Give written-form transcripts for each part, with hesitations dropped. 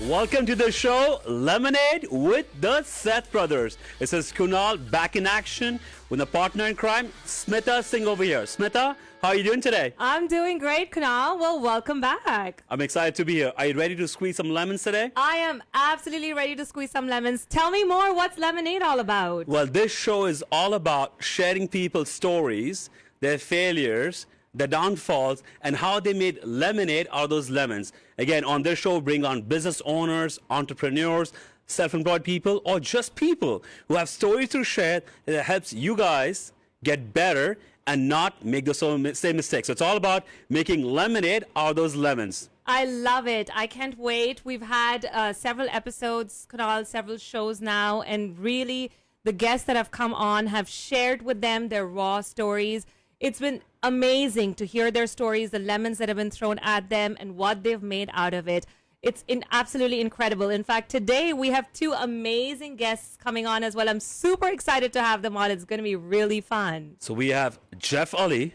Welcome to the show, Lemonade with the Seth brothers. This is Kunal back in action with a partner in crime, Smita Singh over here. Smita, how are you doing today? I'm doing great, Kunal. Well, welcome back. I'm excited to be here. Are you ready to squeeze some lemons today? I am absolutely ready to squeeze some lemons. Tell me more, what's Lemonade all about? Well, this show is all about sharing people's stories, their failures, the downfalls, and how they made lemonade out of those lemons. Again, on this show, bring on business owners, entrepreneurs, self-employed people, or just people who have stories to share that helps you guys get better and not make the same mistakes. So it's all about making lemonade out of those lemons. I love it. I can't wait. We've had several episodes, Kunal, several shows now, and really the guests that have come on have shared with them their raw stories. It's been amazing to hear their stories, the lemons that have been thrown at them, and what they've made out of it. It's absolutely incredible. In fact, today we have two amazing guests coming on as well. I'm super excited to have them on. It's going to be really fun. So we have Jeff Ali,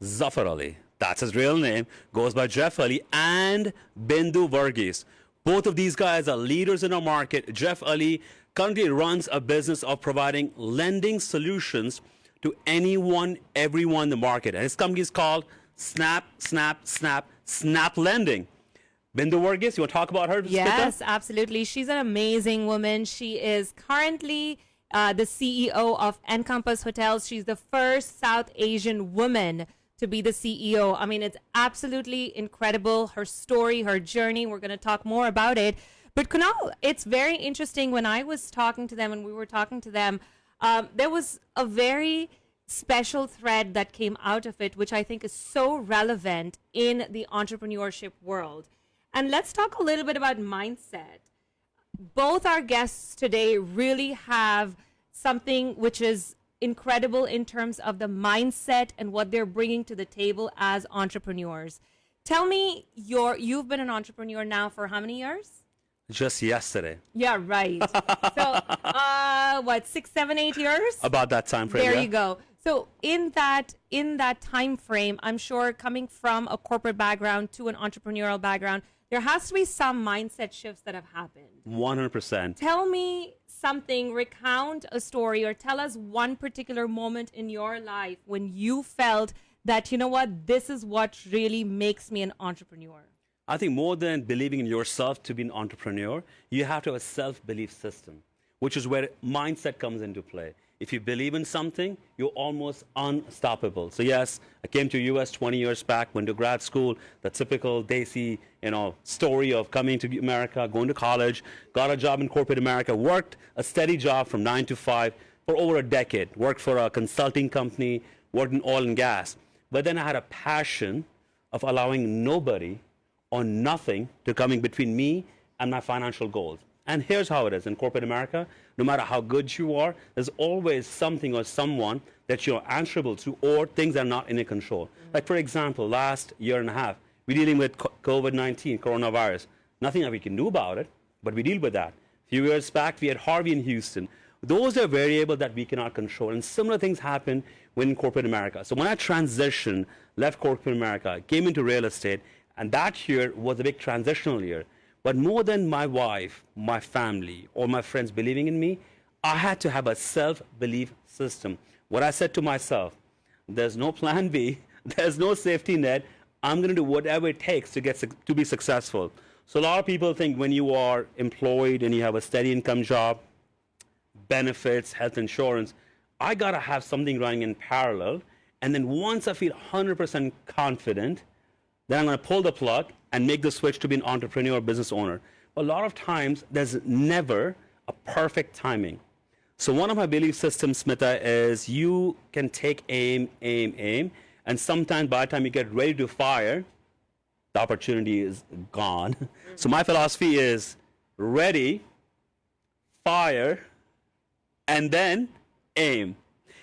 Zafar Ali, that's his real name, goes by Jeff Ali, and Bindu Varghese. Both of these guys are leaders in our market. Jeff Ali currently runs a business of providing lending solutions to anyone, everyone in the market. And his company is called Snap Lending. Bindu Varghese, you want to talk about her? Yes, Smita? absolutely. She's an amazing woman. She is currently the CEO of Encompass Hotels. She's the first South Asian woman to be the CEO. I mean, it's absolutely incredible. Her story, her journey. We're going to talk more about it. But Kunal, it's very interesting. When I was talking to them, and we were talking to them, there was a very special thread that came out of it, which I think is so relevant in the entrepreneurship world. And let's talk a little bit about mindset. Both our guests today really have something which is incredible in terms of the mindset and what they're bringing to the table as entrepreneurs. Tell me, you've been an entrepreneur now for how many years? Just yesterday. Yeah, right. So, what, 6, 7, 8 years? About that time frame. There yeah? you go. So in that time frame, I'm sure coming from a corporate background to an entrepreneurial background, there has to be some mindset shifts that have happened. 100%. Tell me something, recount a story, or tell us one particular moment in your life when you felt that, you know what, this is what really makes me an entrepreneur. I think more than believing in yourself to be an entrepreneur, you have to have a self-belief system, which is where mindset comes into play. If you believe in something, you're almost unstoppable. So yes, I came to US 20 years back, went to grad school, the typical Desi, story of coming to America, going to college, got a job in corporate America, worked a steady job from 9 to 5 for over a decade, worked for a consulting company, worked in oil and gas. But then I had a passion of allowing nobody or nothing to come in between me and my financial goals. And here's how it is in corporate America. No matter how good you are, there's always something or someone that you're answerable to, or things that are not in your control. Mm-hmm. Like, for example, last year and a half, we're dealing with COVID-19, coronavirus. Nothing that we can do about it, but we deal with that. A few years back, we had Harvey in Houston. Those are variables that we cannot control. And similar things happen in corporate America. So when I transitioned, left corporate America, came into real estate, and that year was a big transitional year. But more than my wife, my family, or my friends believing in me, I had to have a self-belief system. What I said to myself, there's no plan B, there's no safety net. I'm going to do whatever it takes to be successful. So a lot of people think when you are employed and you have a steady income job, benefits, health insurance, I got to have something running in parallel. And then once I feel 100% confident, then I'm going to pull the plug and make the switch to be an entrepreneur or business owner. But a lot of times, there's never a perfect timing. So one of my belief systems, Smita, is you can take aim, and sometimes by the time you get ready to fire, the opportunity is gone. So my philosophy is ready, fire, and then aim.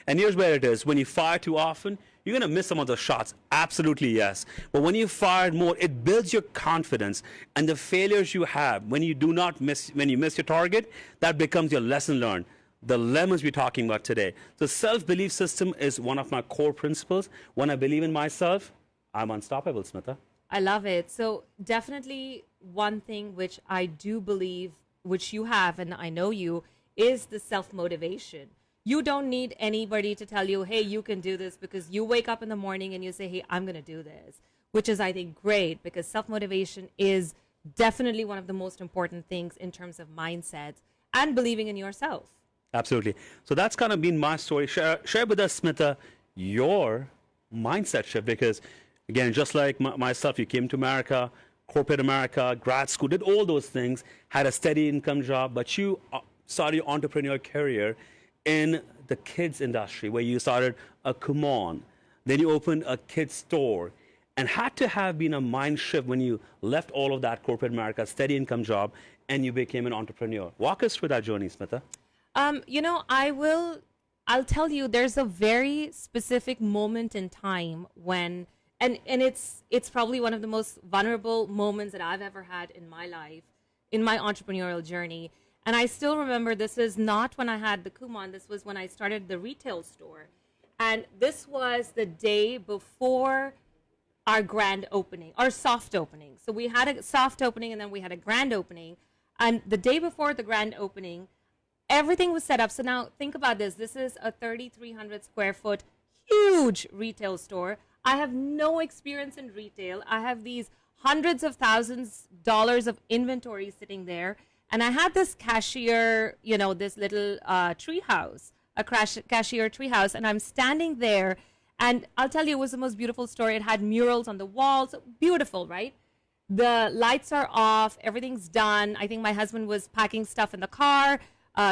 And here's where it is. When you fire too often, you're going to miss some of the shots. Absolutely, yes. But when you fire more, it builds your confidence. And the failures you have, when you miss your target, that becomes your lesson learned. The lemons we're talking about today. The self-belief system is one of my core principles. When I believe in myself, I'm unstoppable, Smita. I love it. So definitely one thing which I do believe, which you have, and I know you, is the self-motivation. You don't need anybody to tell you, hey, you can do this, because you wake up in the morning and you say, hey, I'm going to do this, which is, I think, great, because self-motivation is definitely one of the most important things in terms of mindsets and believing in yourself. Absolutely. So that's kind of been my story. Share with us, Smita, your mindset shift, because again, just like myself, you came to America, corporate America, grad school, did all those things, had a steady income job, but you started your entrepreneurial career in the kids industry, where you started a Kumon, then you opened a kids store, and had to have been a mind shift when you left all of that corporate America, steady income job, and you became an entrepreneur. Walk us through that journey, Smita. I'll tell you, there's a very specific moment in time when, and it's probably one of the most vulnerable moments that I've ever had in my life, in my entrepreneurial journey. And I still remember, this is not when I had the Kumon, this was when I started the retail store. And this was the day before our grand opening, our soft opening. So we had a soft opening and then we had a grand opening. And the day before the grand opening, everything was set up. So now think about this. This is a 3,300 square foot, huge retail store. I have no experience in retail. I have these hundreds of thousands dollars of inventory sitting there. And I had this cashier, this little tree house, cashier tree house. And I'm standing there. And I'll tell you, it was the most beautiful story. It had murals on the walls. Beautiful, right? The lights are off. Everything's done. I think my husband was packing stuff in the car.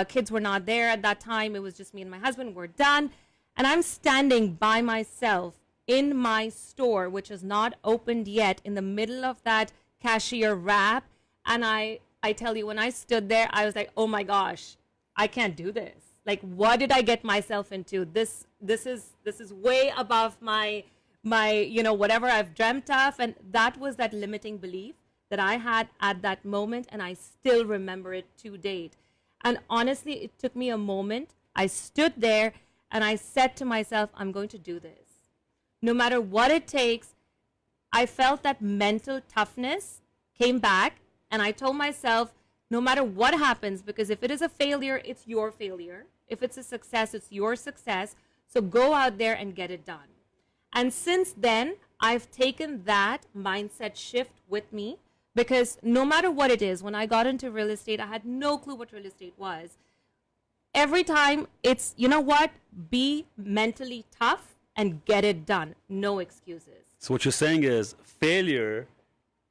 Kids were not there at that time. It was just me and my husband. We're done. And I'm standing by myself in my store, which is not opened yet, in the middle of that cashier wrap. And I tell you, when I stood there, I was like, oh my gosh, I can't do this. Like, what did I get myself into? This is way above my whatever I've dreamt of. And that was that limiting belief that I had at that moment. And I still remember it to date. And honestly, it took me a moment. I stood there and I said to myself, I'm going to do this. No matter what it takes. I felt that mental toughness came back, and I told myself, no matter what happens, because if it is a failure, it's your failure. If it's a success, it's your success. So go out there and get it done. And since then, I've taken that mindset shift with me. Because no matter what it is, when I got into real estate, I had no clue what real estate was. Every time it's, be mentally tough and get it done. No excuses. So what you're saying is failure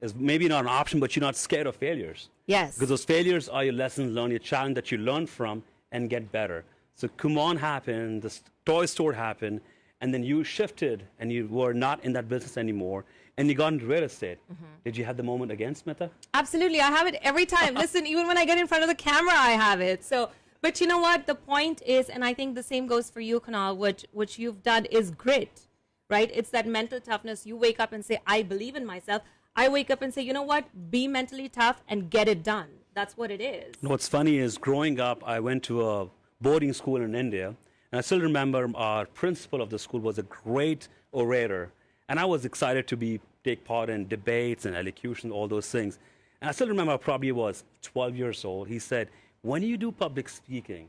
is maybe not an option, but you're not scared of failures. Yes. Because those failures are your lessons learned, your challenge that you learn from and get better. So Kumon happened, the toy store happened, and then you shifted and you were not in that business anymore. And you got into real estate. Mm-hmm. Did you have the moment again, Smita? Absolutely. I have it every time. Listen, even when I get in front of the camera, I have it. So, but you know what? The point is, and I think the same goes for you, Kunal, which you've done is grit, right? It's that mental toughness. You wake up and say, I believe in myself. I wake up and say, you know what? Be mentally tough and get it done. That's what it is. What's funny is growing up, I went to a boarding school in India. And I still remember our principal of the school was a great orator. And I was excited to take part in debates and elocution, all those things. And I still remember I probably was 12 years old. He said, when you do public speaking,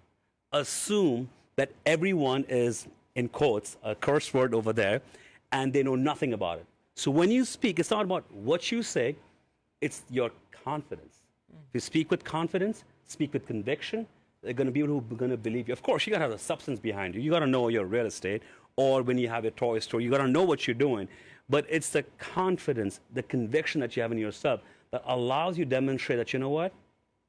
assume that everyone is, in quotes, a curse word over there, and they know nothing about it. So when you speak, it's not about what you say, it's your confidence. If you speak with confidence, speak with conviction, they're going to be able who are going to believe you. Of course, you got to have the substance behind you. You got to know your real estate. Or when you have a toy store, you got to know what you're doing. But it's the confidence, the conviction that you have in yourself that allows you to demonstrate that, you know what?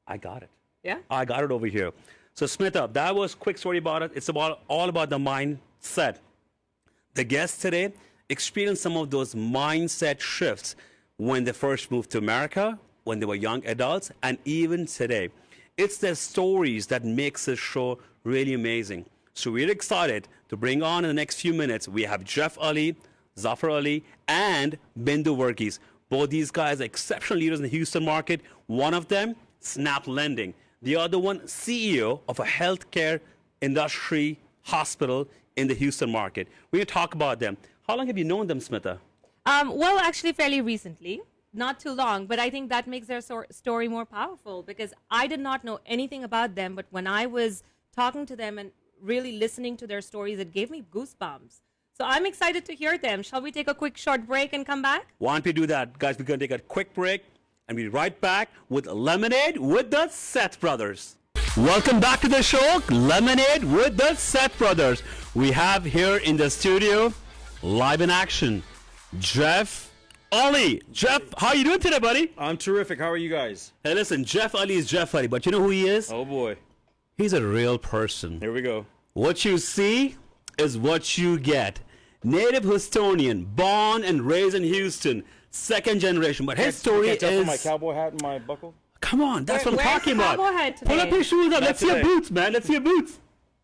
I got it. Yeah. I got it over here. So Smita, that was a quick story about it. It's all about the mindset. The guests today experienced some of those mindset shifts when they first moved to America, when they were young adults, and even today. It's their stories that makes this show really amazing. So we're excited to bring on in the next few minutes. We have Jeff Ali, Zafar Ali, and Bindu Verghese. Both these guys are exceptional leaders in the Houston market. One of them, Snap Lending. The other one, CEO of a healthcare industry hospital in the Houston market. We're going to talk about them. How long have you known them, Smita? Well, actually, fairly recently, not too long, but I think that makes their story more powerful because I did not know anything about them. But when I was talking to them and really listening to their stories, it gave me goosebumps. So I'm excited to hear them. Shall we take a quick short break and come back? Why don't we do that? Guys, we're going to take a quick break and be right back with Lemonade with the Seth Brothers. Welcome back to the show, Lemonade with the Seth Brothers. We have here in the studio, live in action, Jeff Ali. Jeff, how are you doing today, buddy? I'm terrific. How are you guys? Hey, listen, Jeff Ali is Jeff Ali, but you know who he is? Oh boy. He's a real person. Here we go. What you see is what you get. Native Houstonian, born and raised in Houston, second generation. But his story Can't tell is... from my cowboy hat and my buckle? Come on, that's what I'm Where's talking the about. cowboy hat Pull up today? your shoes up. Not Let's see your today. boots, man. Let's see your boots.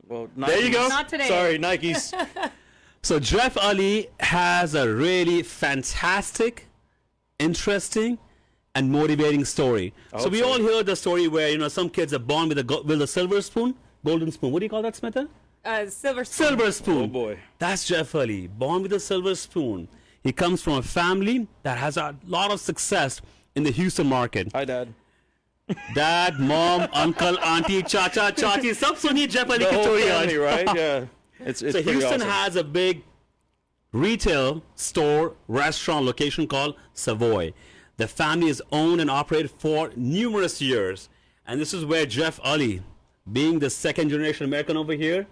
Well, There you go. Nikes. Not today. Sorry, Nikes. So Jeff Ali has a really fantastic, interesting, and motivating story. So hope we so. all hear the story where, you know, some kids are born with a silver spoon, golden spoon. What do you call that, Smita? Silver spoon. Silver spoon. Oh boy. That's Jeff Ali, born with a silver spoon. He comes from a family that has a lot of success in the Houston market. Hi, Dad. Dad, mom, uncle, auntie, chacha, chachi, sab suniye Jeff Ali The ki whole story family, aaj. right? Yeah. It's So pretty Houston awesome. has a big retail store restaurant location called Savoy. The family is owned and operated for numerous years. And this is where Jeff Ali, being the second generation American over here,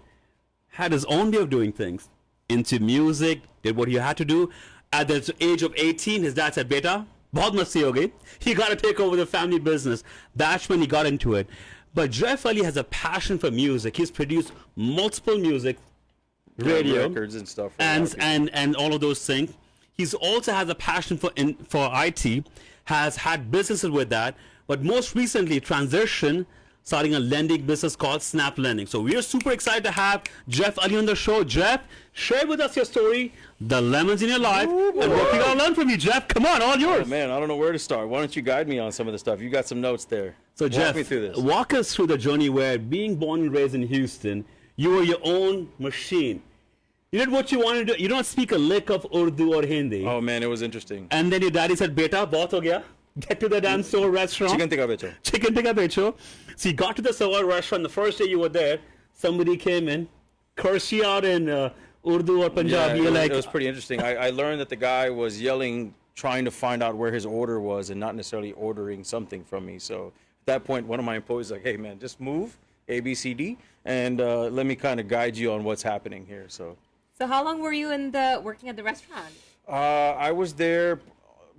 had his own way of doing things. Into music, did what he had to do. At the age of 18, his dad said, "Beta, bahut masti ho gayi. You got to take over the family business." That's when he got into it. But Jeff Ali has a passion for music. He's produced multiple music, radio, records and stuff. for a lot of people. and all of those things. He's also has a passion for IT, has had businesses with that, but most recently transitioned, starting a lending business called Snap Lending. So we are super excited to have Jeff Ali on the show. Jeff, share with us your story, the lemons in your life, and what we gotta learn from you, Jeff. Come on, all yours. Oh, man, I don't know where to start. Why don't you guide me on some of the stuff? You got some notes there. So Walk Jeff, me through this. walk us through the journey where being born and raised in Houston, you were your own machine. You did what you wanted to do. You don't speak a lick of Urdu or Hindi. Oh man, it was interesting. And then your daddy said, "Beta, bahut ho gaya. Get to the damn store restaurant. Chicken tikka becho. Chicken tikka becho." So you got to the Savoy restaurant. The first day you were there, somebody came in, cursed you out in Urdu or Punjabi. Yeah, You're it was pretty interesting. I learned that the guy was yelling, trying to find out where his order was and not necessarily ordering something from me. So at that point, one of my employees was like, "Hey man, just move A, B, C, D, and let me kind of guide you on what's happening here." So how long were you working at the restaurant? I was there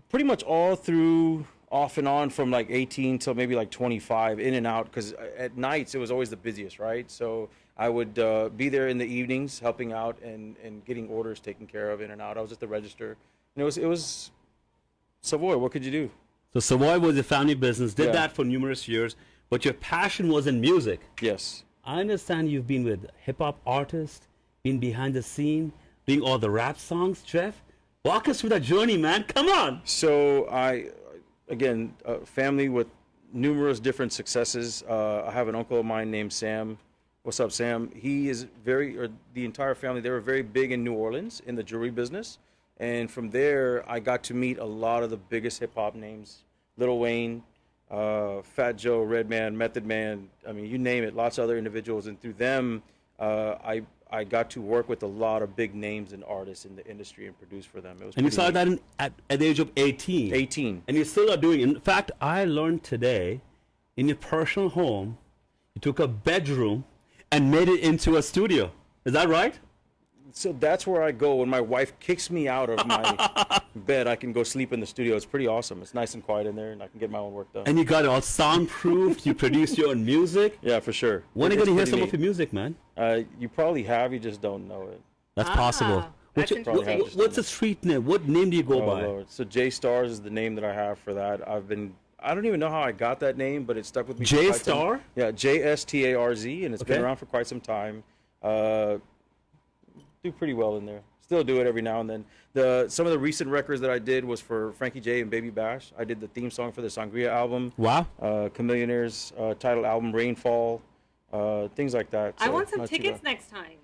pretty much all through, off and on, from like 18 till maybe like 25, in and out, because at nights it was always the busiest, right? So I would be there in the evenings helping out and getting orders taken care of in and out. I was at the register. And it was Savoy. What could you do? So Savoy was a family business, did Yeah. that for numerous years, but your passion was in music. Yes. I understand you've been with hip-hop artists, been behind the scene, doing all the rap songs. Jeff, walk us through that journey, man. Come on. So again, a family with numerous different successes. I have an uncle of mine named Sam. What's up, Sam? He is the entire family, they were very big in New Orleans in the jewelry business. And from there, I got to meet a lot of the biggest hip hop names, Lil Wayne, Fat Joe, Redman, Method Man. I mean, you name it, lots of other individuals. And through them, I got to work with a lot of big names and artists in the industry and produce for them. It was And you pretty started neat. that at the age of 18. 18. And you still are doing it. In fact, I learned today, in your personal home, you took a bedroom and made it into a studio. Is that right? So that's where I go when my wife kicks me out of my bed. I can go sleep in the studio. It's pretty awesome. It's nice and quiet in there, and I can get my own work done. And you got it all soundproofed. You produce your own music. Yeah, for sure. When are you It's going to hear pretty some neat. of your music, man? You probably have. You just don't know it. That's Ah, possible. that's What's, interesting. what's the street name? What name do you go Oh, by? Lord. So J Stars is the name that I have for that. I don't even know how I got that name, but it stuck with me. for J quite some- Star? Yeah, JSTARZ, and it's been Okay. around for quite some time. Do pretty well in there. Still do it every now and then. Some of the recent records that I did was for Frankie J and Baby Bash. I did the theme song for the Sangria album. Wow. Chameleonaires title album, Rainfall, things like that. I So, want some not too tickets bad. next time.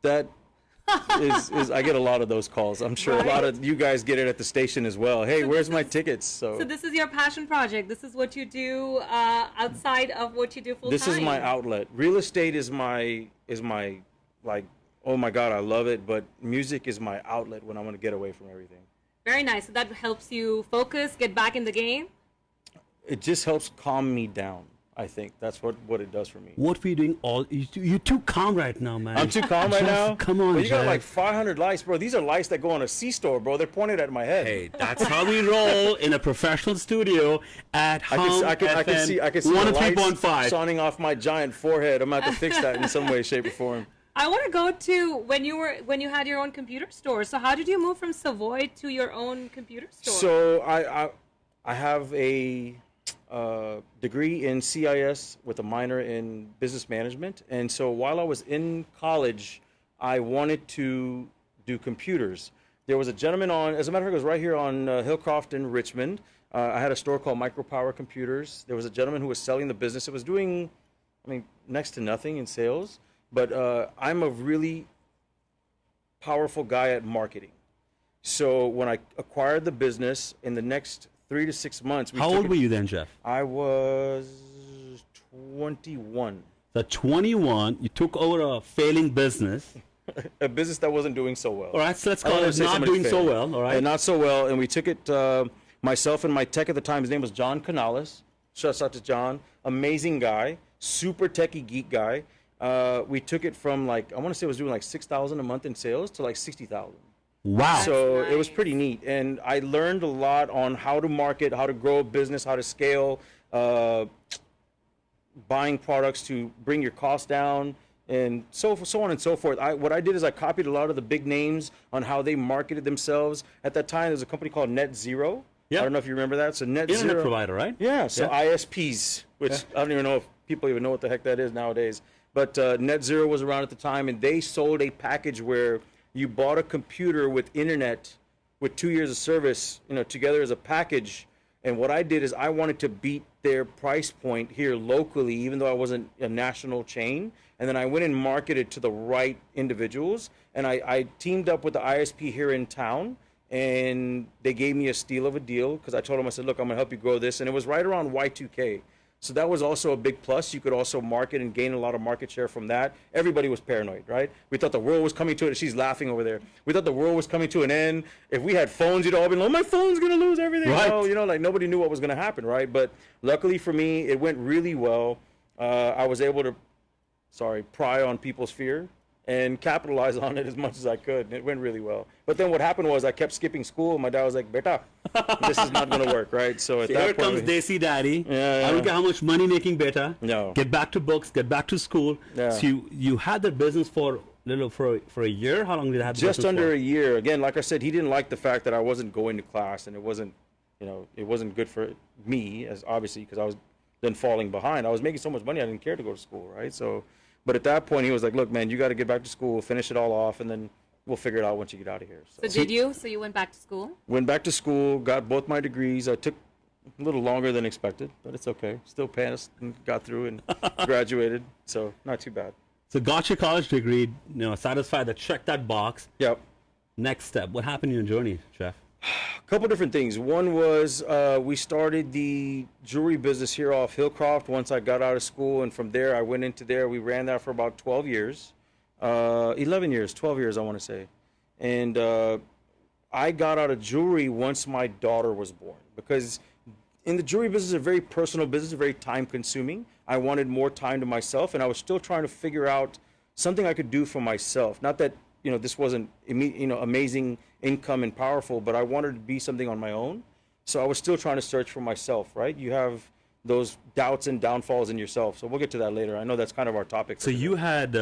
That is I get a lot of those calls. I'm sure a lot of you guys get it at the station as well. Hey, where's my tickets? So this is your passion project. This is what you do outside of what you do full time. This is my outlet. Real estate is my like, oh my God, I love it. But music is my outlet when I want to get away from everything. Very nice. So that helps you focus, get back in the game. It just helps calm me down. I think that's what it does for me. What were you doing you're too calm right now, man. I'm too calm right now? Come on, Well, you got Jeff. like 500 lights, bro. These are lights that go on a C-store, bro. They're pointed at my head. Hey, that's how we roll in a professional studio at home. I can see the lights 103.5. shining off my giant forehead. I'm going to have to fix that in some way, shape, or form. I want to go to when you had your own computer store. So how did you move from Savoy to your own computer store? So I have a degree in CIS with a minor in business management. And so while I was in college, I wanted to do computers. There was a gentleman as a matter of fact, it was right here on Hillcroft in Richmond. I had a store called Micropower Computers. There was a gentleman who was selling the business. It was doing, next to nothing in sales. But I'm a really powerful guy at marketing. So when I acquired the business, in the next 3 to 6 months. How old were you then, Jeff? I was 21. So 21, you took over a failing business. A business that wasn't doing so well. All right, so let's I call don't wanna it say not somebody doing so failed. well, all right? And not so well, and we took it, myself and my tech at the time, his name was John Canales. Shouts out to John. Amazing guy, super techie geek guy. We took it from I want to say it was doing like 6,000 a month in sales to like 60,000. Wow. So That's it was nice. pretty neat. And I learned a lot on how to market, how to grow a business, how to scale, buying products to bring your costs down, and so on and so forth. What I did is I copied a lot of the big names on how they marketed themselves. At that time, there was a company called Net Zero. Yeah. I don't know if you remember that. So Net Internet Zero. provider, right? Yeah, so Yeah. ISPs, which I don't even know if people even know what the heck that is nowadays. But Net Zero was around at the time, and they sold a package where you bought a computer with internet with 2 years of service, together as a package. And what I did is I wanted to beat their price point here locally, even though I wasn't a national chain. And then I went and marketed to the right individuals. And I teamed up with the ISP here in town, and they gave me a steal of a deal because I told them, I said, look, I'm going to help you grow this. And it was right around Y2K. So that was also a big plus. You could also market and gain a lot of market share from that. Everybody was paranoid, right? We thought the world was coming to it. She's laughing over there. We thought the world was coming to an end. If we had phones, you'd all be like, my phone's going to lose everything. Right. No, nobody knew what was going to happen, right? But luckily for me, it went really well. I was able to, pry on people's fear and capitalize on it as much as I could. And it went really well. But then what happened was I kept skipping school. My dad was like, beta, this is not going to work, right? So at Here that point, comes Desi Daddy. Yeah, I don't yeah. care how much money making better. No. Get back to books, get back to school. Yeah. So you had the business for a year? How long did you have the just business under for? a year. Again, like I said, he didn't like the fact that I wasn't going to class, and it wasn't good for me, as obviously, because I was then falling behind. I was making so much money, I didn't care to go to school, right? So, but at that point, he was like, look, man, you got to get back to school, finish it all off, and then we'll figure it out once you get out of here. So did you? So you went back to school? Went back to school, got both my degrees. I took a little longer than expected, but it's okay. Still passed and got through and graduated, so not too bad. So got your college degree, satisfied that, check that box. Yep. Next step. What happened in your journey, Jeff? Couple different things. One was we started the jewelry business here off Hillcroft once I got out of school, and from there I went into there. We ran that for about 12 years, 11 years, 12 years I want to say. And I got out of jewelry once my daughter was born, because in the jewelry business, a very personal business, very time consuming. I wanted more time to myself, and I was still trying to figure out something I could do for myself. Not that this wasn't amazing income and powerful, but I wanted to be something on my own. So I was still trying to search for myself, right? You have those doubts and downfalls in yourself. So we'll get to that later. I know that's kind of our topic. So you had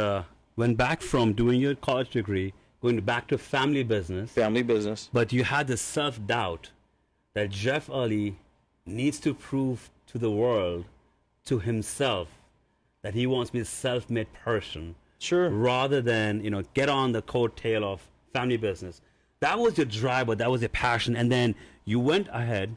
went back from doing your college degree, going back to family business, but you had this self-doubt that Jeff Ali needs to prove to the world, to himself, that he wants to be a self-made person. Sure. Rather than, get on the coattail of family business. That was your driver, that was your passion. And then you went ahead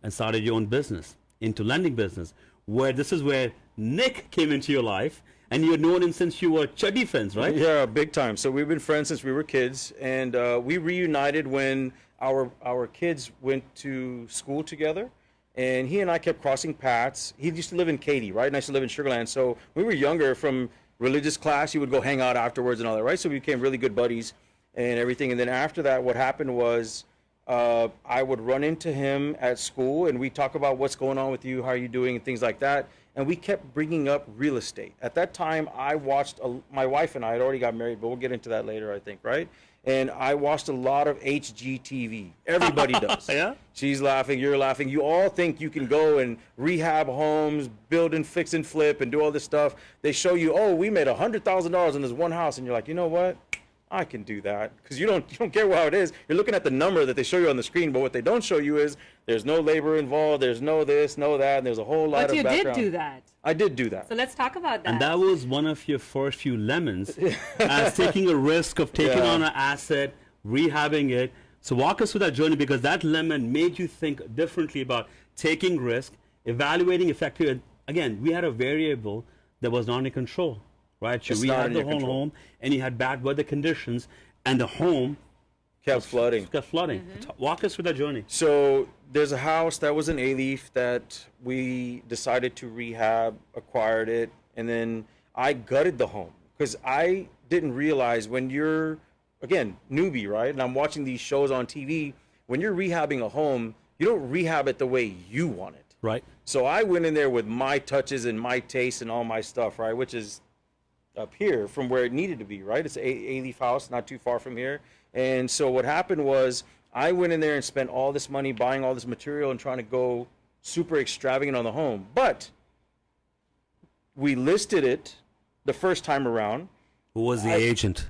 and started your own business, into lending business, where this is where Nick came into your life. And you've known him since you were chuddy friends, right? Yeah, big time. So we've been friends since we were kids, and we reunited when our kids went to school together. And he and I kept crossing paths. He used to live in Katy, right? And I used to live in Sugar Land. So when we were younger, from religious class, he would go hang out afterwards and all that, right? So we became really good buddies and everything. And then after that, what happened was I would run into him at school, and we talk about what's going on with you, how are you doing, and things like that. And we kept bringing up real estate. At that time, I watched, my wife and I had already got married, but we'll get into that later, I think, right? And I watched a lot of HGTV. Everybody does. Yeah? She's laughing, you're laughing. You all think you can go and rehab homes, build and fix and flip and do all this stuff. They show you, oh, we made $100,000 in this one house. And you're like, you know what? I can do that. Because you don't care how it is. You're looking at the number that they show you on the screen, but what they don't show you is there's no labor involved, there's no this, no that, and there's a whole lot But of you background. did do that. I did do that. So let's talk about that. And that was one of your first few lemons as taking a risk of taking Yeah. on an asset, rehabbing it. So walk us through that journey, because that lemon made you think differently about taking risk, evaluating effectively. Again, we had a variable that was not in control, right? You It's not rehab in the your whole control. home, and you had bad weather conditions, and the home Kept flooding. got flooding. Walk us through that journey. So there's a house that was in A-Leaf that we decided to rehab, acquired it, and then I gutted the home because I didn't realize when you're, again, newbie, right? And I'm watching these shows on TV. When you're rehabbing a home, you don't rehab it the way you want it. Right. So I went in there with my touches and my taste and all my stuff, right? Which is up here from where it needed to be, right? It's A-Leaf house, not too far from here. And so what happened was I went in there and spent all this money buying all this material and trying to go super extravagant on the home. But we listed it the first time around. Who was the agent?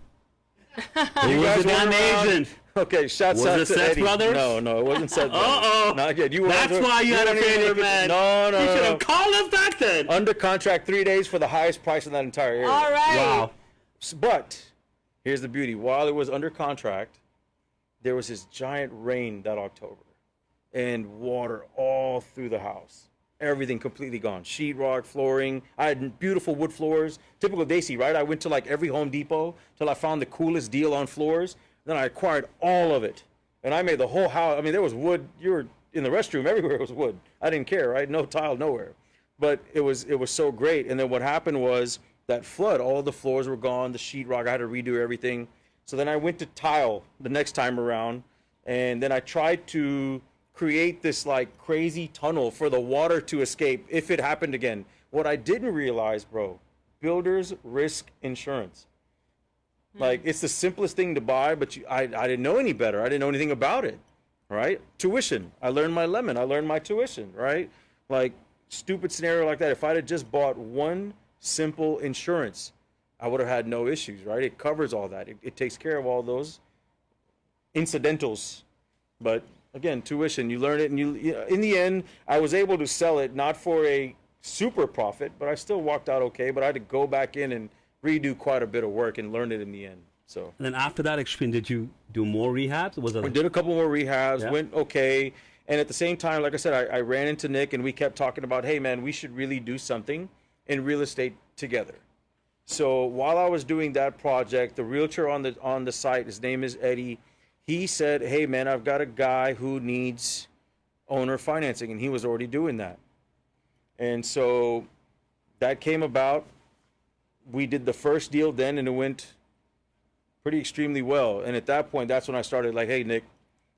You Who was guys the damn weren't around. agent? Okay, shouts Was out it to Seth Eddie. Brothers? No, it wasn't Seth Brothers. Uh-oh. Not yet. That's why you had a favorite man. No, You should no. have called us back then. Under contract 3 days for the highest price in that entire area. All right. Wow. But here's the beauty. While it was under contract, there was this giant rain that October and water all through the house. Everything completely gone. Sheetrock, flooring. I had beautiful wood floors. Typical Daisy, right? I went to like every Home Depot till I found the coolest deal on floors. Then I acquired all of it. And I made the whole house. I mean, there was wood. You were in the restroom. Everywhere was wood. I didn't care, right? No tile, nowhere. But it was so great. And then what happened was that flood, all the floors were gone. The sheetrock, I had to redo everything. So then I went to tile the next time around. And then I tried to create this like crazy tunnel for the water to escape if it happened again. What I didn't realize, bro, builders risk insurance. Like, it's the simplest thing to buy, but I didn't know any better. I didn't know anything about it, right? Tuition. I learned my lemon. I learned my tuition, right? Like, stupid scenario like that. If I'd have just bought one simple insurance, I would have had no issues, right? It covers all that. It takes care of all those incidentals. But again, tuition, you learn it, and in the end, I was able to sell it, not for a super profit, but I still walked out okay. But I had to go back in and redo quite a bit of work and learn it in the end. So And then after that experience, did you do more rehabs? Was I it did a couple more rehabs, Yeah. went okay. And at the same time, like I said, I ran into Nick, and we kept talking about, hey, man, we should really do something in real estate together. So while I was doing that project, the realtor on the site, his name is Eddie, he said, hey, man, I've got a guy who needs owner financing, and he was already doing that. And so that came about. We did the first deal then, and it went pretty extremely well. And at that point, that's when I started like, hey, Nick.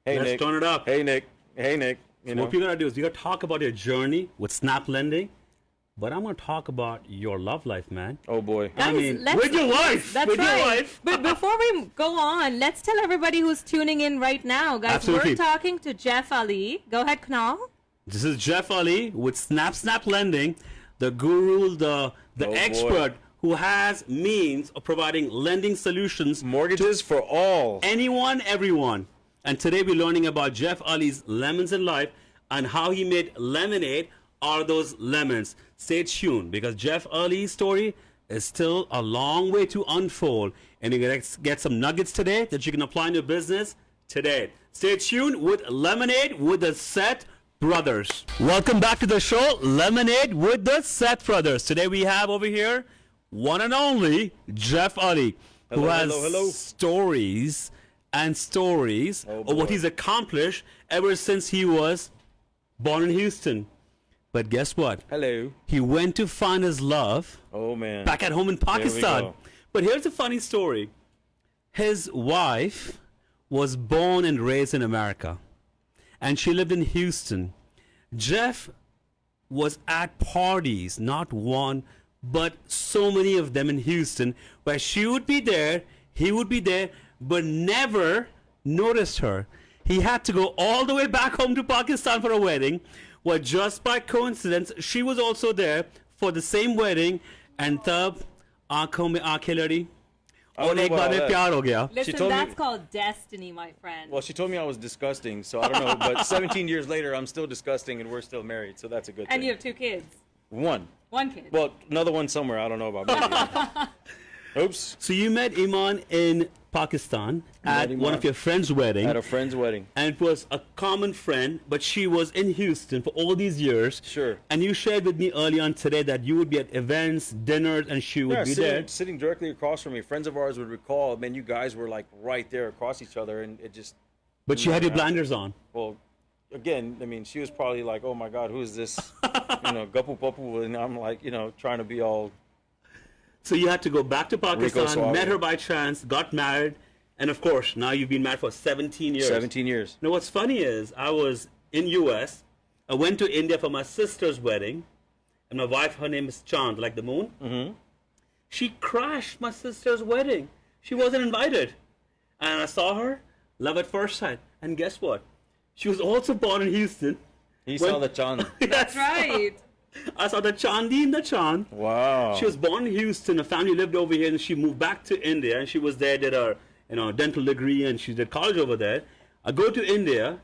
Hey, Let's Nick. turn it up. Hey, Nick. Hey, Nick. You know? What we're going to do is we're going to talk about your journey with Snap Lending, but I'm going to talk about your love life, man. Oh, boy. I Guys, mean, let's- with your wife. That's with right. your wife. But before we go on, let's tell everybody who's tuning in right now, guys. Absolutely. We're talking to Jeff Ali. Go ahead, Kunal. This is Jeff Ali with Snap Lending, the guru, the boy. expert who has means of providing lending solutions Mortgages for all. anyone, everyone. And today we're learning about Jeff Ali's lemons in life and how he made lemonade out of those lemons. Stay tuned, because Jeff Ali's story is still a long way to unfold, and you're going to get some nuggets today that you can apply in your business today. Stay tuned with Lemonade with the Seth Brothers. Welcome back to the show, Lemonade with the Seth Brothers. Today we have over here one and only Jeff Ali, who Hello, has hello. stories and stories Oh, of what boy. he's accomplished ever since he was born in Houston. But guess what? Hello. He went to find his love Oh man. back at home in we Pakistan. go. But here's a funny story. His wife was born and raised in America, and she lived in Houston. Jeff was at parties, not one, but so many of them in Houston, where she would be there, he would be there, but never noticed her. He had to go all the way back home to Pakistan for a wedding, where just by coincidence, she was also there for the same wedding, and tab आंखों में आंखें लड़ी I don't और know एक about बार में that. प्यार हो गया. Listen, told me- that's called destiny, my friend. Well, she told me I was disgusting, so I don't know. But 17 years later, I'm still disgusting, and we're still married, so that's a good And thing. you have 2 kids. One. One kid. Well, another one somewhere. I don't know about. Maybe. Oops. So you met Iman in Pakistan at Iman one of your friends' wedding. At a friend's wedding. And it was a common friend, but she was in Houston for all these years. Sure. And you shared with me early on today that you would be at events, dinners, and she would Yeah, be there. sitting directly across from me. Friends of ours would recall, man, you guys were like right there across each other, and it just. But she had your Yeah. blinders on. Well, again, I mean, she was probably like, "Oh my God, who is this?" Guppu Puppu, and I'm like, trying to be all. So you had to go back to Pakistan, Suave. met her by chance, got married, and of course, now you've been married for 17 years. 17 years. Now, what's funny is I was in US. I went to India for my sister's wedding, and my wife, her name is Chand, like the moon. Mm-hmm. She crashed my sister's wedding. She wasn't invited, and I saw her, love at first sight. And guess what? She was also born in Houston. He When- saw the chand. That's right. I saw the Chandi in the Chand. Wow. She was born in Houston. Her family lived over here, and she moved back to India. And she was there, did her dental degree, and she did college over there. I go to India.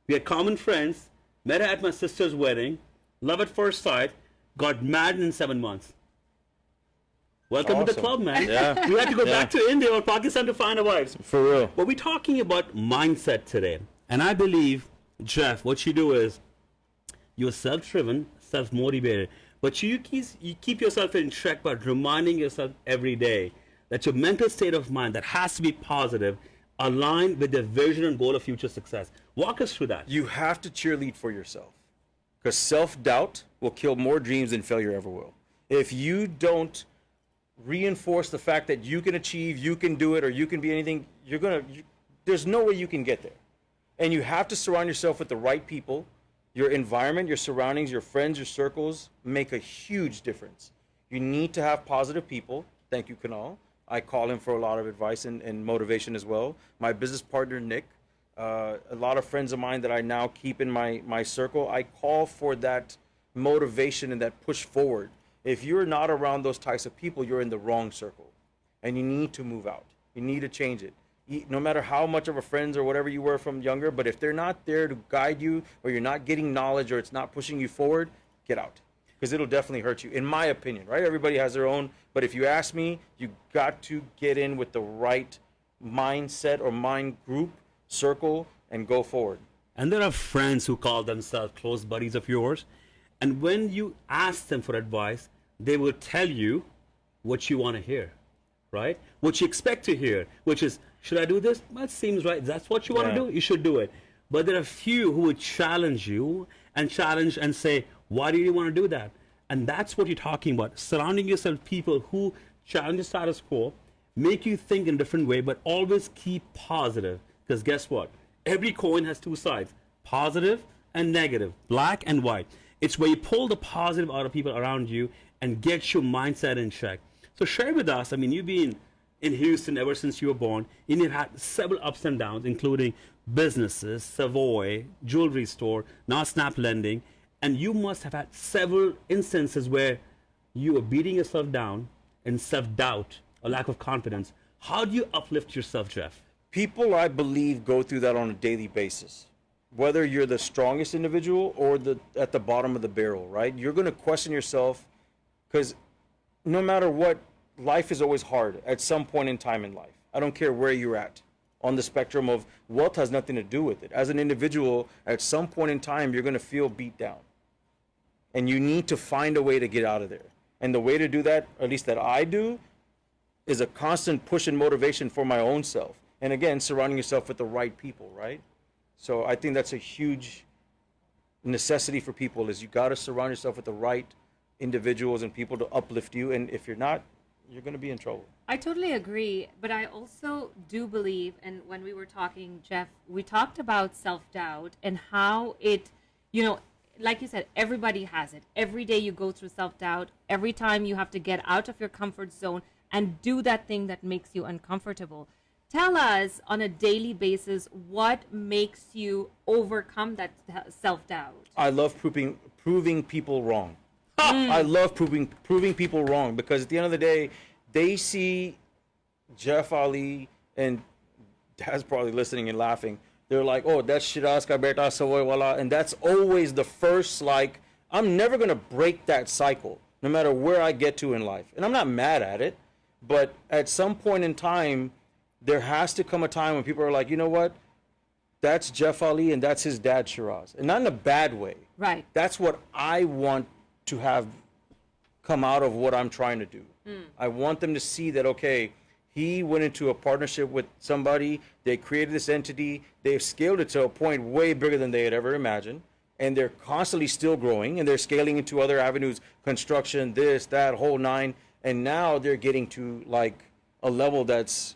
We had common friends. Met her at my sister's wedding. Love at first sight. Got married in 7 months. Welcome to the Awesome. club, man. Yeah. We had to go back to India or Pakistan to find a wife. For real. But we're talking about mindset today. And I believe, Jeff, what you do is you're self-driven, self-motivated, but you keep yourself in check by reminding yourself every day that your mental state of mind that has to be positive, aligned with the vision and goal of future success. Walk us through that. You have to cheerlead for yourself, because self-doubt will kill more dreams than failure ever will. If you don't reinforce the fact that you can achieve, you can do it, or you can be anything, there's no way you can get there. And you have to surround yourself with the right people. Your environment, your surroundings, your friends, your circles make a huge difference. You need to have positive people. Thank you, Kunal. I call him for a lot of advice and motivation as well. My business partner, Nick, a lot of friends of mine that I now keep in my circle, I call for that motivation and that push forward. If you're not around those types of people, you're in the wrong circle. And you need to move out. You need to change it. No matter how much of a friends or whatever you were from younger, but if they're not there to guide you, or you're not getting knowledge, or it's not pushing you forward, get out. Because it'll definitely hurt you, in my opinion, right? Everybody has their own, but if you ask me, you got to get in with the right mindset or mind group, circle, and go forward. And there are friends who call themselves close buddies of yours. And when you ask them for advice, they will tell you what you want to hear, right? What you expect to hear, which is, should I do this? Well, it seems right. That's what you want to Yeah. do. You should do it. But there are few who would challenge you and say, why do you want to do that? And that's what you're talking about. Surrounding yourself with people who challenge the status quo, make you think in a different way, but always keep positive. Because guess what? Every coin has two sides, positive and negative, black and white. It's where you pull the positive out of people around you and get your mindset in check. So share with us, you've been in Houston ever since you were born, and you've had several ups and downs, including businesses, Savoy, jewelry store, now Snap Lending, and you must have had several instances where you were beating yourself down in self-doubt or lack of confidence. How do you uplift yourself, Jeff? People, I believe, go through that on a daily basis. Whether you're the strongest individual or at the bottom of the barrel, right? You're going to question yourself, because no matter what, life is always hard at some point in time in life. I don't care where you're at on the spectrum of wealth has nothing to do with it. As an individual, at some point in time, you're going to feel beat down. And you need to find a way to get out of there. And the way to do that, at least that I do, is a constant push and motivation for my own self. And again, surrounding yourself with the right people, right? So I think that's a huge necessity for people is you got to surround yourself with the right individuals and people to uplift you. And if you're not, you're going to be in trouble. I totally agree, but I also do believe, and when we were talking, Jeff, we talked about self-doubt and how it, you know, like you said, everybody has it. Every day you go through self-doubt. Every time you have to get out of your comfort zone and do that thing that makes you uncomfortable. Tell us on a daily basis what makes you overcome that self-doubt. I love proving people wrong. I love proving people wrong because at the end of the day, they see Jeff Ali, and Dad's probably listening and laughing. They're like, oh, that's Shiraz ka beta savoy wala. And that's always the first, like, I'm never going to break that cycle, no matter where I get to in life. And I'm not mad at it, but at some point in time, there has to come a time when people are like, you know what? That's Jeff Ali and that's his dad Shiraz. And not in a bad way. Right. That's what I want to have come out of what I'm trying to do. I want them to see that, okay, he went into a partnership with somebody, they created this entity, they've scaled it to a point way bigger than they had ever imagined, and they're constantly still growing, and they're scaling into other avenues, construction, this, that, whole nine, and now they're getting to like a level that's,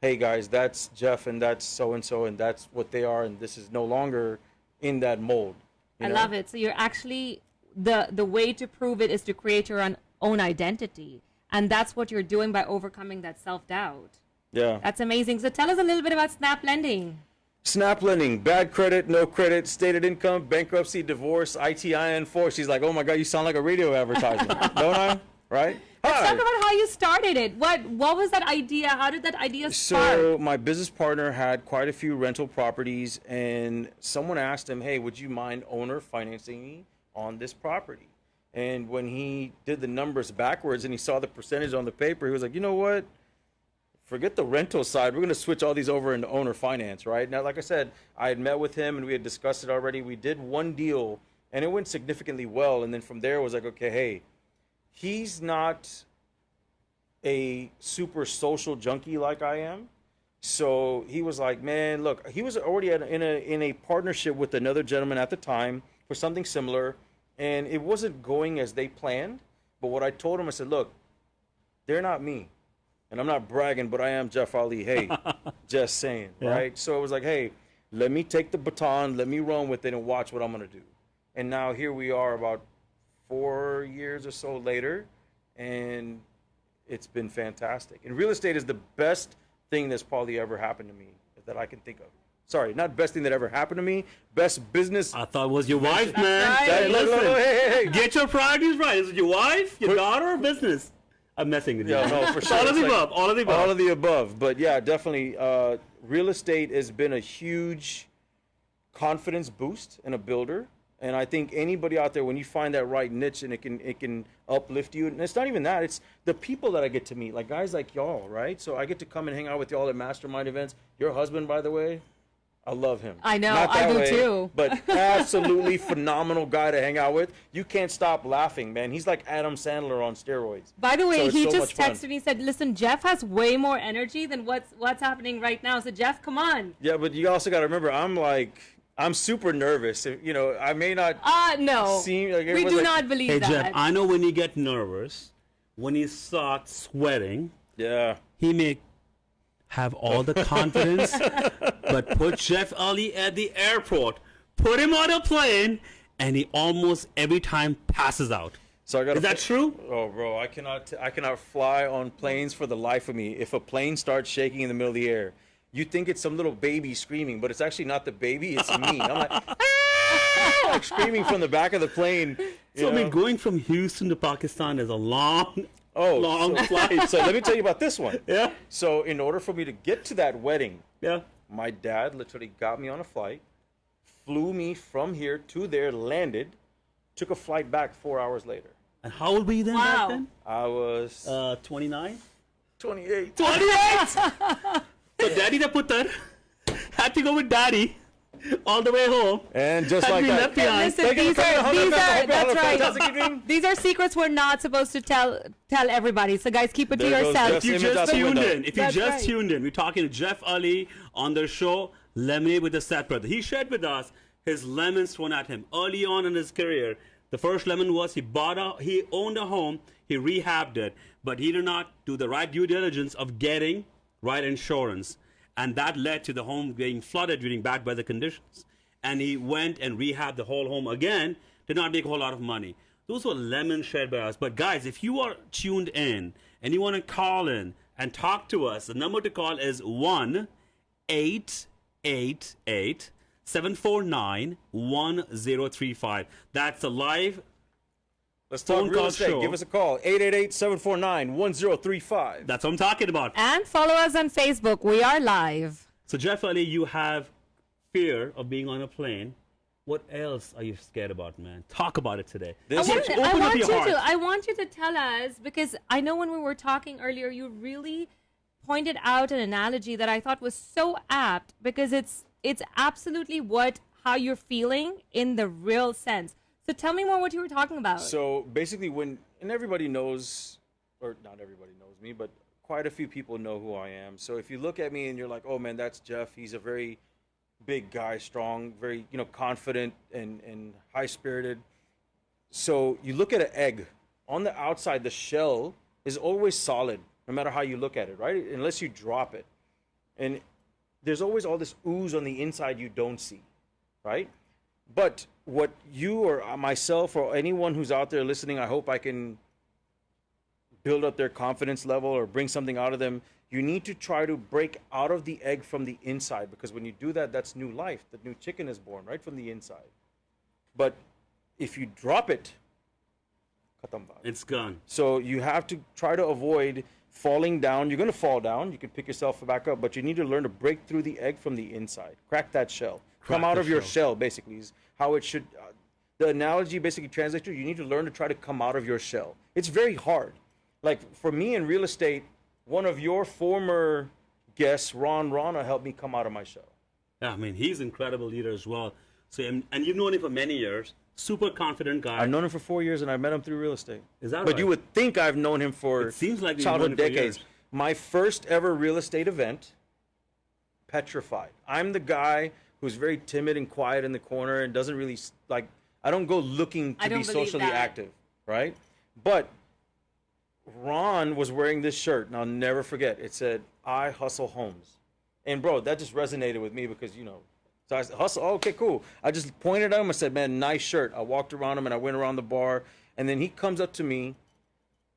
hey guys, that's Jeff and that's so-and-so, and that's what they are, and this is no longer in that mold. I love it. So you're actually, the way to prove it is to create your own identity. And that's what you're doing by overcoming that self-doubt. Yeah. That's amazing. So tell us a little bit about Snap Lending. Snap Lending, bad credit, no credit, stated income, bankruptcy, divorce, ITIN4. She's like, oh my God, you sound like a radio advertisement. Don't I? Right? Let's Hi. talk about how you started it. What was that idea? How did that idea start? So my business partner had quite a few rental properties, and someone asked him, hey, would you mind owner financing me on this property? And when he did the numbers backwards and he saw the percentage on the paper, he was like, you know what? Forget the rental side. We're going to switch all these over into owner finance, right? Now, like I said, I had met with him and we had discussed it already. We did one deal and it went significantly well. And then from there, it was like, okay, hey, he's not a super social junkie like I am. So he was like, man, look, he was already in a partnership with another gentleman at the time for something similar. And it wasn't going as they planned. But what I told him, I said, look, they're not me. And I'm not bragging, but I am Jeff Ali. Hey, just saying, right? So it was like, hey, let me take the baton, let me run with it and watch what I'm going to do. And now here we are about 4 years or so later, and it's been fantastic. And real estate is the best thing that's probably ever happened to me that I can think of. Sorry, not best thing that ever happened to me. Best business. I thought it was your wife, man. right. Hey, listen, Hey. get your priorities right. Is it your wife, your daughter, or business? I'm messing with you. Yeah, no, for sure. All of It's the like above. All of the above. All of the above. But yeah, definitely, real estate has been a huge confidence boost and a builder. And I think anybody out there, when you find that right niche and it can uplift you, and it's not even that, it's the people that I get to meet, like guys like y'all, right? So I get to come and hang out with y'all at mastermind events. Your husband, by the way, I love him. I know, Not that I do way, too. But absolutely phenomenal guy to hang out with. You can't stop laughing, man. He's like Adam Sandler on steroids. By the way, So it's he so just much fun. texted me, said, listen, Jeff has way more energy than what's happening right now. So Jeff, come on. Yeah, but you also got to remember, I'm super nervous. You know, I may not No. seem like We everyone's do like, not believe Hey, that. Jeff, I know when you get nervous, when you start sweating, Yeah. he may have all the confidence, but put Jeff Ali at the airport, put him on a plane, and he almost every time passes out. So I got. Is that true? Oh, bro, I cannot fly on planes for the life of me. If a plane starts shaking in the middle of the air, you think it's some little baby screaming, but it's actually not the baby, it's me. I'm like, "Ah!" like screaming from the back of the plane. So, I you mean, know? going from Houston to Pakistan is a long so, flight. So let me tell you about this one. Yeah. So in order for me to get to that wedding, Yeah. my dad literally got me on a flight, flew me from here to there, landed, took a flight back 4 hours later. And how old were you then? Wow. Back then? I was 29? 28. 28! So, Daddy the Putter had to go with Daddy all the way home. And just Had like been that. left behind. Listen, Thank you these for coming. are, these are, that's Fantastic right. evening. These are secrets we're not supposed to tell everybody. So guys, keep it to There goes yourself. Jeff's If you image just out the tuned window. in, if you That's just right. tuned in, we're talking to Jeff Ali on their show, Lemonade with the Seth Brother. He shared with us his lemons thrown at him early on in his career. The first lemon was he owned a home, he rehabbed it, but he did not do the right due diligence of getting right insurance. And that led to the home being flooded during bad weather conditions. And he went and rehabbed the whole home again, did not make a whole lot of money. Those were lemons shared by us. But guys, if you are tuned in and you want to call in and talk to us, the number to call is 1-888-749-1035. That's a live Let's talk phone real call estate. show. Give us a call. 888-749-1035. That's what I'm talking about. And follow us on Facebook. We are live. So Jeff Ali, you have fear of being on a plane. What else are you scared about, man? Talk about it today. This- Open up your heart. I want you to tell us, because I know when we were talking earlier, you really pointed out an analogy that I thought was so apt, because it's absolutely how you're feeling in the real sense. So tell me more what you were talking about. So basically, and everybody knows, or not everybody knows me, but quite a few people know who I am. So if you look at me and you're like, oh man, that's Jeff. He's a very big guy, strong, very, confident and high-spirited. So you look at an egg. On the outside, the shell is always solid, no matter how you look at it, right? Unless you drop it. And there's always all this ooze on the inside you don't see, right? But what you or myself or anyone who's out there listening, I hope I can build up their confidence level or bring something out of them. You need to try to break out of the egg from the inside, because when you do that, that's new life. The new chicken is born right from the inside. But if you drop it, It's gone. so you have to try to avoid falling down. You're going to fall down. You can pick yourself back up, but you need to learn to break through the egg from the inside. Crack that shell. Come out the of your shell. shell, basically, is how it should. The analogy basically translates to, you need to learn to try to come out of your shell. It's very hard. Like for me in real estate, one of your former guests, Ron Rana, helped me come out of my shell. Yeah, I mean, he's an incredible leader as well. So, and you've known him for many years. Super confident guy. I've known him for 4 years, and I met him through real estate. Is that But right? you would think I've known him for It seems like you've childhood known him for decades. years. My first ever real estate event, petrified. I'm the guy who's very timid and quiet in the corner and doesn't really I don't go looking I to don't be believe socially that. active, right? But Ron was wearing this shirt, and I'll never forget. It said, "I hustle homes." And bro, that just resonated with me because, so I said, hustle, okay, cool. I just pointed at him, I said, man, nice shirt. I walked around him and I went around the bar, and then he comes up to me,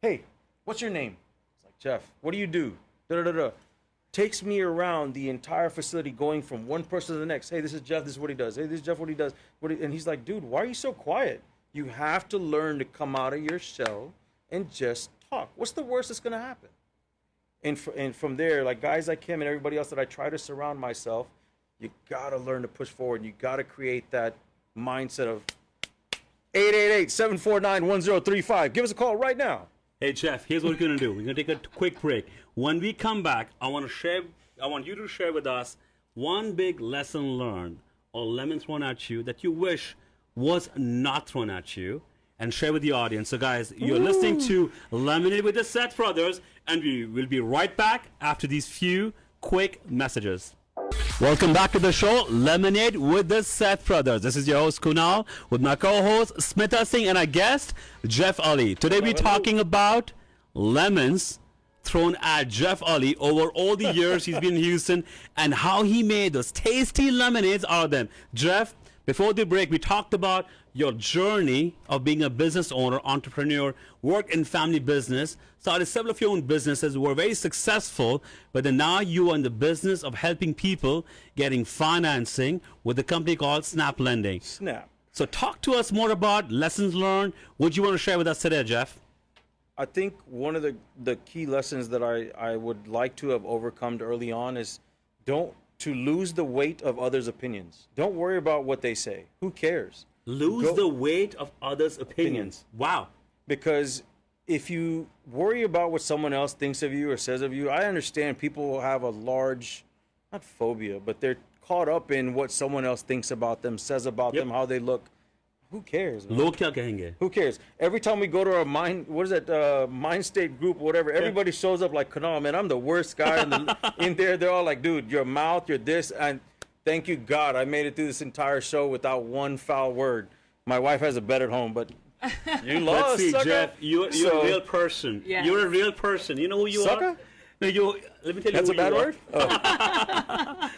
hey, what's your name? It's like, Jeff, what do you do? Da-da-da-da. Takes me around the entire facility, going from one person to the next. Hey, this is Jeff, this is what he does. Hey, this is Jeff, what he does. And he's like, dude, why are you so quiet? You have to learn to come out of your shell and just talk. What's the worst that's going to happen? And from there, like guys like him and everybody else that I try to surround myself, you got to learn to push forward. You got to create that mindset of 888-749-1035. Give us a call right now. Hey, Jeff, here's what we're going to do. We're going to take a quick break. When we come back, I want you to share with us one big lesson learned or lemon thrown at you that you wish was not thrown at you, and share with the audience. So, guys, you're listening to Lemonade with the Seth Brothers, and we will be right back after these few quick messages. Welcome back to the show, Lemonade with the Seth Brothers. This is your host, Kunal, with my co-host, Smita Singh, and our guest, Jeff Ali. Today, we're talking about lemons thrown at Jeff Ali over all the years he's been in Houston and how he made those tasty lemonades out of them. Jeff, before the break, we talked about your journey of being a business owner, entrepreneur, work in family business, started several of your own businesses, were very successful, but then now you are in the business of helping people getting financing with a company called Snap Lending. Snap. So talk to us more about lessons learned. What do you want to share with us today, Jeff? I think one of the key lessons that I would like to have overcome early on is to lose the weight of others' opinions. Don't worry about what they say. Who cares? Lose the weight of others' opinions. Wow. Because if you worry about what someone else thinks of you or says of you, I understand people have a large, not phobia, but they're caught up in what someone else thinks about them, says about them, how they look. Who cares, man? Log kya kahenge? Who cares? Every time we go to our mind state group, whatever, everybody shows up like, Kunal, man, I'm the worst guy in there. They're all like, dude, your mouth, you're this. And thank you, God, I made it through this entire show without one foul word. My wife has a bed at home, but you Let's lost, see, sucker. Jeff, you're a real person. Yes. You're a real person. You know who you Sucker? are? No, let me tell you That's who a bad you are. word? Oh.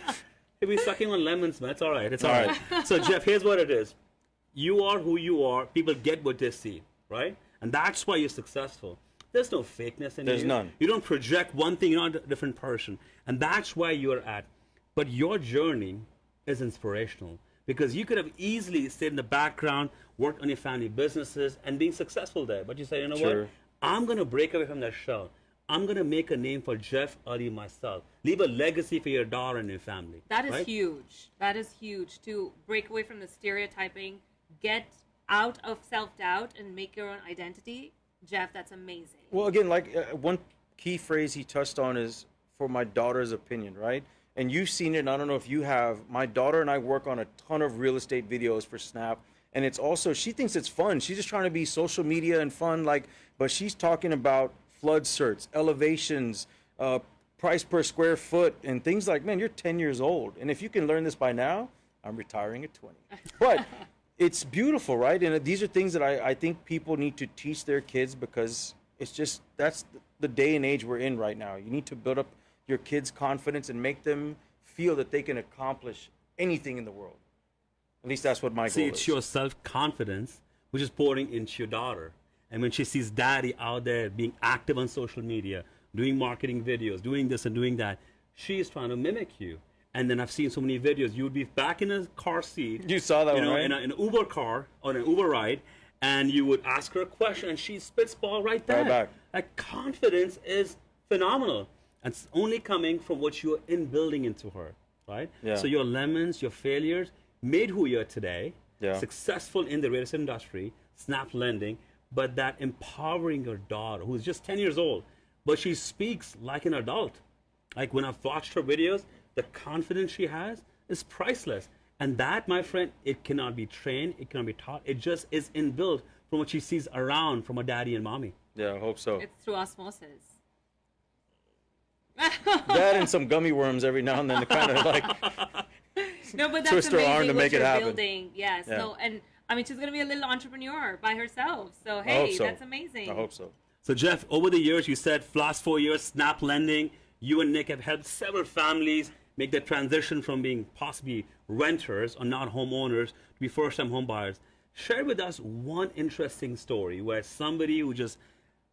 He'll be sucking on lemons, man. It's all right. It's all All right. So, Jeff, here's what it is. You are who you are. People get what they see, right? And that's why you're successful. There's no fakeness in you. There's none. You don't project one thing, you're not a different person. And that's why you're at. But your journey is inspirational because you could have easily stayed in the background, worked on your family businesses, and been successful there. But you say, you know Sure. what? I'm going to break away from that shell. I'm going to make a name for Jeff Ali myself. Leave a legacy for your daughter and your family. That is right? huge. That is huge to break away from the stereotyping, get out of self-doubt and make your own identity. Jeff, that's amazing. Well, again, like one key phrase he touched on is for my daughter's opinion, right? And you've seen it, and I don't know if you have. My daughter and I work on a ton of real estate videos for Snap. And it's also, she thinks it's fun. She's just trying to be social media and fun, but she's talking about flood certs, elevations, price per square foot, and things like, man, you're 10 years old. And if you can learn this by now, I'm retiring at 20. But it's beautiful, right? And these are things that I think people need to teach their kids because it's just, that's the day and age we're in right now. You need to build up your kids' confidence and make them feel that they can accomplish anything in the world. At least that's what my See, goal it's is. your self-confidence which is pouring into your daughter. And when she sees daddy out there being active on social media, doing marketing videos, doing this and doing that, she is trying to mimic you. And then I've seen so many videos. You would be back in a car seat. You saw that you one, know, right? in an Uber car, on an Uber ride, and you would ask her a question, and she spits ball right there. Right back. Like, confidence is phenomenal. And it's only coming from what you're inbuilding into her, right? Yeah. So your lemons, your failures, made who you are today, Yeah. successful in the real estate industry, Snap lending, but that empowering your daughter, who's just 10 years old, but she speaks like an adult. Like when I've watched her videos, the confidence she has is priceless. And that, my friend, it cannot be trained, it cannot be taught. It just is inbuilt from what she sees around from her daddy and mommy. Yeah, I hope so. It's through osmosis. That and some gummy worms every now and then to kind of like No, but that's twist her amazing arm to what make it you're happen. building. Yes. Yeah. No, and I mean she's gonna be a little entrepreneur by herself. So I hey, hope so. that's amazing. I hope so. So Jeff, over the years, you said last 4 years, Snap Lending, you and Nick have helped several families make the transition from being possibly renters or not homeowners to be first-time home buyers. Share with us one interesting story where somebody who just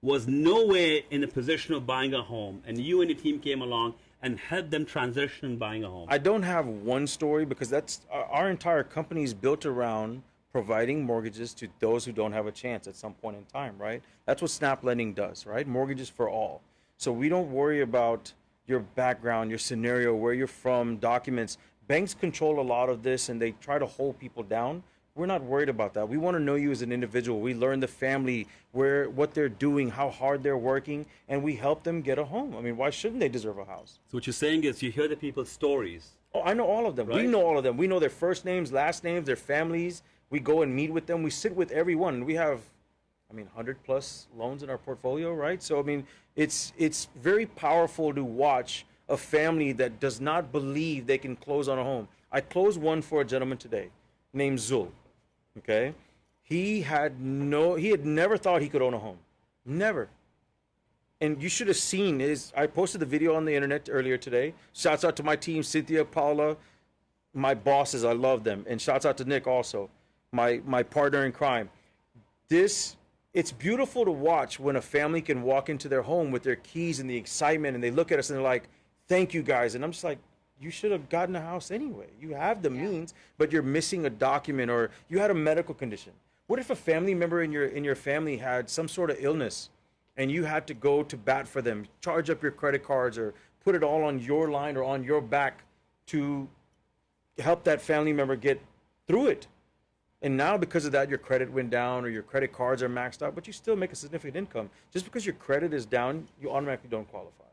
was nowhere in the position of buying a home, and you and your team came along and helped them transition buying a home. I don't have one story because that's our entire company is built around providing mortgages to those who don't have a chance at some point in time, right? That's what Snap Lending does, right? Mortgages for all. So we don't worry about your background, your scenario, where you're from, documents. Banks control a lot of this and they try to hold people down. We're not worried about that. We want to know you as an individual. We learn the family, what they're doing, how hard they're working, and we help them get a home. I mean, why shouldn't they deserve a house? So what you're saying is you hear the people's stories. Oh, I know all of them. We Right. know all of them. We know their first names, last names, their families. We go and meet with them. We sit with everyone. We have, 100+ loans in our portfolio, right? So, it's very powerful to watch a family that does not believe they can close on a home. I closed one for a gentleman today named Zul, okay? He had never thought he could own a home. Never. And you should have seen I posted the video on the internet earlier today. Shouts out to my team, Cynthia, Paula, my bosses, I love them. And shouts out to Nick also, my partner in crime. It's beautiful to watch when a family can walk into their home with their keys and the excitement, and they look at us and they're like, thank you guys. And I'm just like, you should have gotten a house anyway. You have the means, but you're missing a document or you had a medical condition. What if a family member in your family had some sort of illness and you had to go to bat for them, charge up your credit cards or put it all on your line or on your back to help that family member get through it? And now because of that, your credit went down or your credit cards are maxed out, but you still make a significant income. Just because your credit is down, you automatically don't qualify.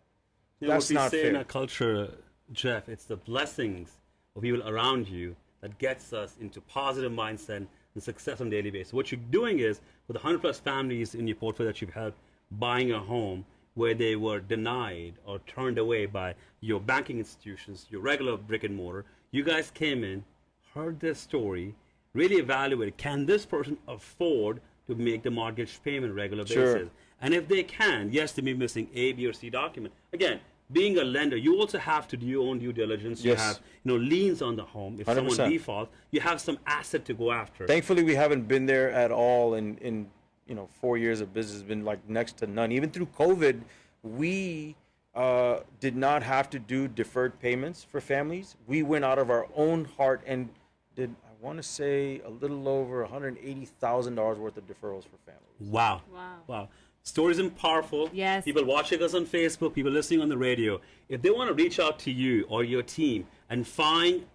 You know, That's what we not say in fair. our culture, Jeff, it's the blessings of people around you that gets us into positive mindset and success on a daily basis. What you're doing is, with 100 plus families in your portfolio that you've helped buying a home where they were denied or turned away by your banking institutions, your regular brick and mortar, you guys came in, heard their story, really evaluated, can this person afford to make the mortgage payment regular Sure. basis? And if they can, yes, they may be missing A, B, or C document. Again, being a lender, you also have to do your own due diligence. You Yes. have, liens on the home. If 100%. someone defaults, you have some asset to go after. Thankfully, we haven't been there at all in 4 years of business. It's been like next to none. Even through COVID, we did not have to do deferred payments for families. We went out of our own heart and did, I want to say, a little over $180,000 worth of deferrals for families. Wow. Wow. Wow. Stories are powerful. Yes. People watching us on Facebook, people listening on the radio. If they want to reach out to you or your team and find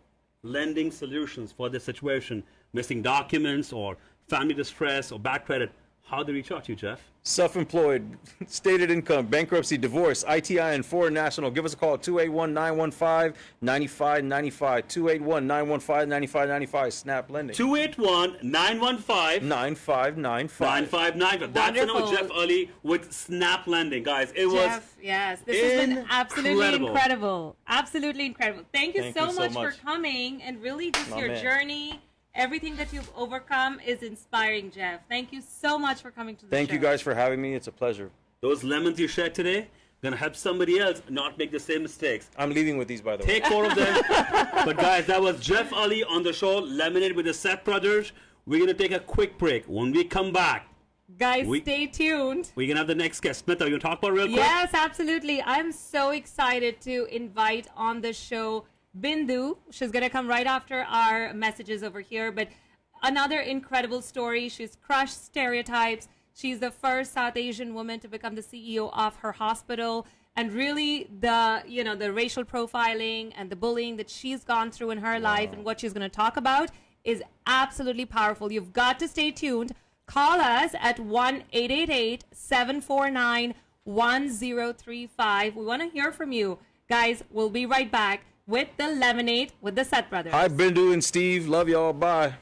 lending solutions for this situation, missing documents or family distress or bad credit, how do they reach out to you, Jeff? Self-employed, stated income, bankruptcy, divorce, ITI, and foreign national. Give us a call at 281-915-9595. 281-915-9595. Snap Lending. 281-915 9595. 9595. That's the number, Wonderful. Jeff Ali with Snap Lending. Guys, it was Jeff, yes, this has been absolutely incredible. incredible. Absolutely incredible. Thank you, Thank so, you so much much. for coming and really just My your man. journey. Everything that you've overcome is inspiring, Jeff. Thank you so much for coming to the show. Thank you guys for having me. It's a pleasure. those lemons you shared today going to help somebody else not make the same mistakes. I'm leaving with these, by the way. Take 4 of them. But guys, that was Jeff Ali on the show, Lemonade with the Seth Brothers. We're going to take a quick break. When we come back, Guys, stay tuned. we're going to have the next guest. Smita, you going to talk about it real quick? Yes, absolutely. I'm so excited to invite on the show Bindu. She's going to come right after our messages over here. But another incredible story. She's crushed stereotypes. She's the first South Asian woman to become the CEO of her hospital. And really the racial profiling and the bullying that she's gone through in her life and what she's going to talk about is absolutely powerful. You've got to stay tuned. Call us at 1-888-749-1035. We want to hear from you. Guys, we'll be right back with the Lemonade with the Seth Brothers. Hi, Bindu and Steve. Love y'all. Bye.